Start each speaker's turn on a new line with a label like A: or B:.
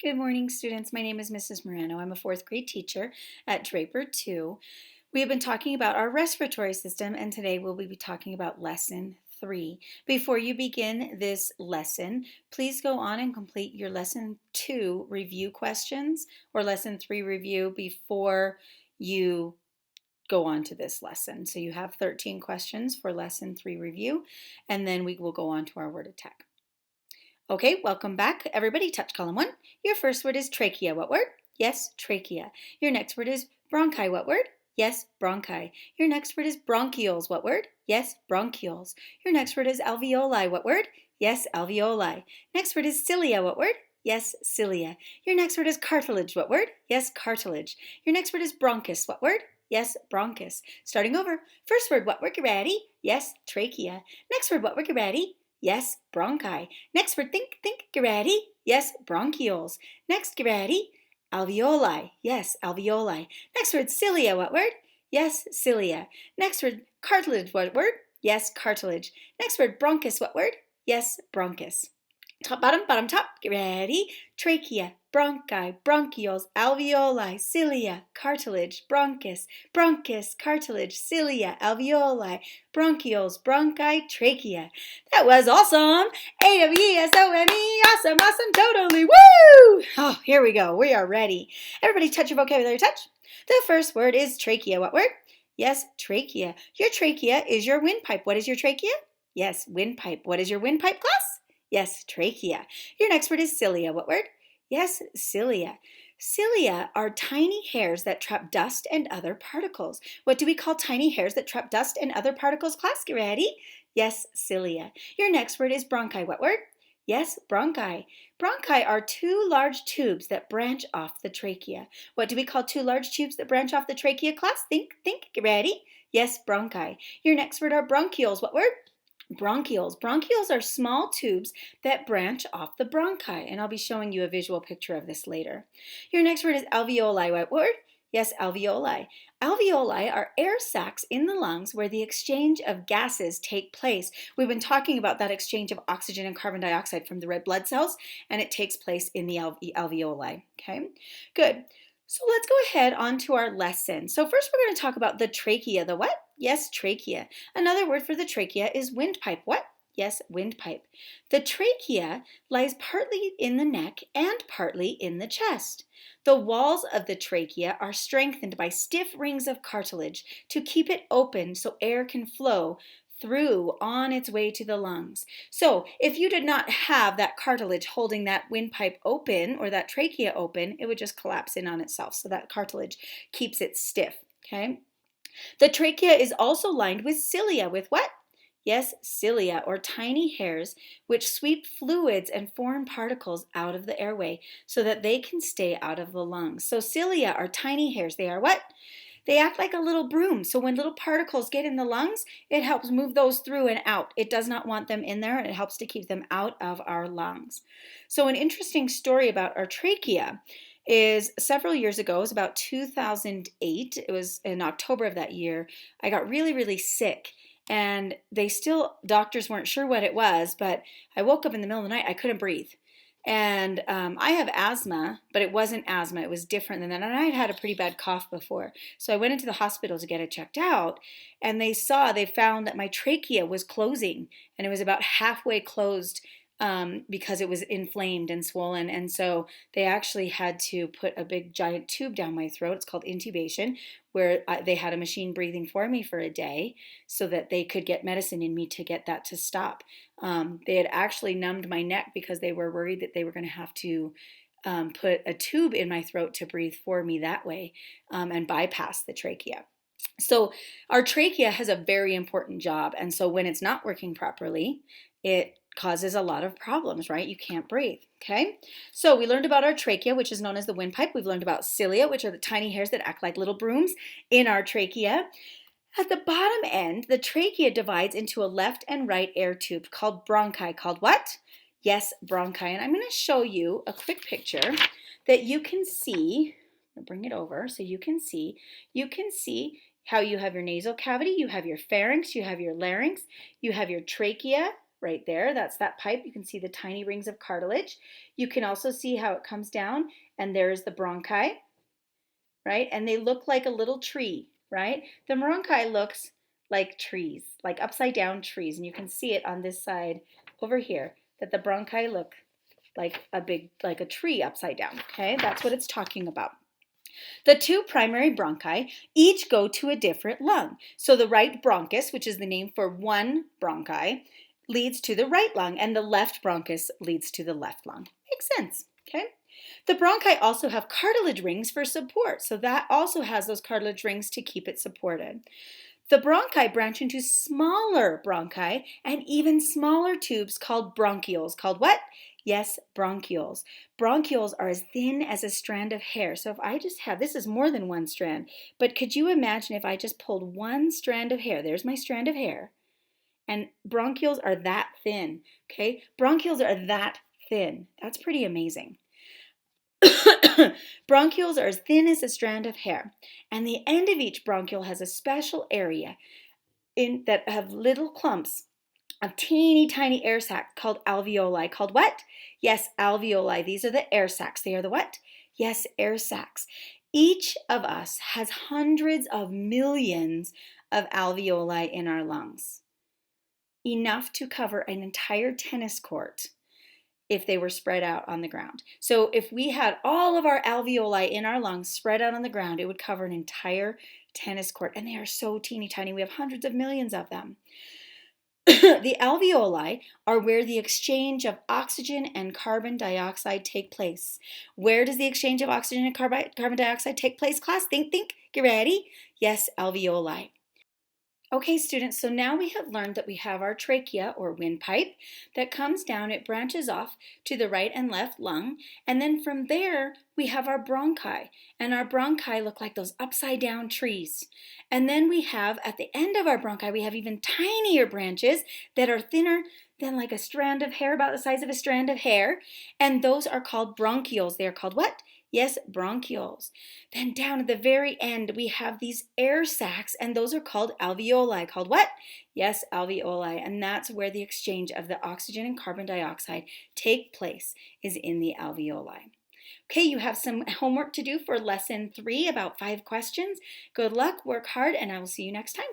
A: Good morning, students. My name is Mrs. Morano. I'm a fourth grade teacher at Draper 2. We have been talking about our respiratory system, and today we'll be talking about lesson 3. Before you begin this lesson, please go on and complete your lesson 2 review questions or lesson 3 review before you go on to this lesson. So you have 13 questions for lesson 3 review, and then we will go on to our word attack. Okay, welcome back. Everybody touch column 1. Your first word is trachea. What word? Yes, trachea. Your next word is bronchi. What word? Yes, bronchi. Your next word is bronchioles. What word? Yes, bronchioles. Your next word is alveoli. What word? Yes, alveoli. Next word is cilia. What word? Yes, cilia. Your next word is cartilage. What word? Yes, cartilage. Your next word is bronchus. What word? Yes, bronchus. Starting over. First word, what word? Get ready? Yes, trachea. Next word, what word? Get ready? Yes, bronchi. Next word, think, get ready. Yes, bronchioles. Next, get ready. Alveoli. Yes, alveoli. Next word, cilia. What word? Yes, cilia. Next word, cartilage. What word? Yes, cartilage. Next word, bronchus. What word? Yes, bronchus. Top, bottom, top. Get ready. Trachea, bronchi, bronchioles, alveoli, cilia, cartilage, bronchus, cartilage, cilia, alveoli, bronchioles, bronchi, trachea. That was awesome. A-W-E-S-O-M-E. Awesome, totally. Woo! Oh, here we go. We are ready. Everybody touch your vocabulary. Touch. The first word is trachea. What word? Yes, trachea. Your trachea is your windpipe. What is your trachea? Yes, windpipe. What is your windpipe, class? Yes, trachea. Your next word is cilia. What word? Yes, cilia. Cilia are tiny hairs that trap dust and other particles. What do we call tiny hairs that trap dust and other particles? Class, get ready. Yes, cilia. Your next word is bronchi. What word? Yes, bronchi. Bronchi are two large tubes that branch off the trachea. What do we call two large tubes that branch off the trachea, class? Think, get ready. Yes, bronchi. Your next word are bronchioles. What word? Bronchioles. Bronchioles are small tubes that branch off the bronchi, and I'll be showing you a visual picture of this later. Your next word is alveoli. What word? Yes, alveoli. Alveoli are air sacs in the lungs where the exchange of gases take place. We've been talking about that exchange of oxygen and carbon dioxide from the red blood cells, and it takes place in the alveoli. Okay, good. So let's go ahead on to our lesson. So first we're going to talk about the trachea. The what? Yes, trachea. Another word for the trachea is windpipe. What? Yes, windpipe. The trachea lies partly in the neck and partly in the chest. The walls of the trachea are strengthened by stiff rings of cartilage to keep it open so air can flow through on its way to the lungs. So if you did not have that cartilage holding that windpipe open or that trachea open, it would just collapse in on itself. So that cartilage keeps it stiff, okay? The trachea is also lined with cilia. With what? Yes, cilia, or tiny hairs, which sweep fluids and foreign particles out of the airway so that they can stay out of the lungs. So cilia are tiny hairs. They are what? They act like a little broom. So when little particles get in the lungs, it helps move those through and out. It does not want them in there, and it helps to keep them out of our lungs. So an interesting story about our trachea is several years ago, it was about 2008, it was in October of that year, I got really sick, and doctors weren't sure what it was, but I woke up in the middle of the night, I couldn't breathe. And I have asthma, but it wasn't asthma, it was different than that, and I had had a pretty bad cough before. So I went into the hospital to get it checked out, and they found that my trachea was closing, and it was about halfway closed, because it was inflamed and swollen, and so they actually had to put a big giant tube down my throat. It's called intubation, where they had a machine breathing for me for a day so that they could get medicine in me to get that to stop. They had actually numbed my neck because they were worried that they were going to have to put a tube in my throat to breathe for me that way, and bypass the trachea. So our trachea has a very important job, and so when it's not working properly, it causes a lot of problems, right? You can't breathe, okay? So we learned about our trachea, which is known as the windpipe. We've learned about cilia, which are the tiny hairs that act like little brooms in our trachea. At the bottom end, the trachea divides into a left and right air tube called bronchi. Called what? Yes, bronchi. And I'm going to show you a quick picture that you can see. I'll bring it over so you can see. You can see how you have your nasal cavity, you have your pharynx, you have your larynx, you have your trachea, right there. That's that pipe. You can see the tiny rings of cartilage. You can also see how it comes down, and there's the bronchi, right? And they look like a little tree, right? The bronchi looks like trees, like upside down trees, and you can see it on this side over here, that the bronchi look like a tree upside down, okay? That's what it's talking about. The two primary bronchi each go to a different lung. So the right bronchus, which is the name for one bronchi, leads to the right lung, and the left bronchus leads to the left lung. Makes sense, okay? The bronchi also have cartilage rings for support, so that also has those cartilage rings to keep it supported. The bronchi branch into smaller bronchi and even smaller tubes called bronchioles. Called what? Yes, bronchioles. Bronchioles are as thin as a strand of hair. So if I just have, this is more than one strand, but could you imagine if I just pulled one strand of hair? There's my strand of hair. And bronchioles are that thin, okay? Bronchioles are that thin. That's pretty amazing. Bronchioles are as thin as a strand of hair, and the end of each bronchiole has a special area that have little clumps of teeny tiny air sacs called alveoli. Called what? Yes, alveoli. These are the air sacs. They are the what? Yes, air sacs. Each of us has hundreds of millions of alveoli in our lungs, enough to cover an entire tennis court if they were spread out on the ground. So if we had all of our alveoli in our lungs spread out on the ground, it would cover an entire tennis court. And they are so teeny tiny. We have hundreds of millions of them. The alveoli are where the exchange of oxygen and carbon dioxide take place. Where does the exchange of oxygen and carbon dioxide take place, class? Think, get ready. Yes, alveoli. Okay, students, so now we have learned that we have our trachea or windpipe that comes down, it branches off to the right and left lung, and then from there we have our bronchi, and our bronchi look like those upside down trees. And then we have, at the end of our bronchi, we have even tinier branches that are thinner than like a strand of hair, about the size of a strand of hair, and those are called bronchioles. They are called what? Yes, bronchioles. Then down at the very end, we have these air sacs, and those are called alveoli. Called what? Yes, alveoli. And that's where the exchange of the oxygen and carbon dioxide take place, is in the alveoli. Okay, you have some homework to do for lesson 3, about 5 questions. Good luck, work hard, and I will see you next time.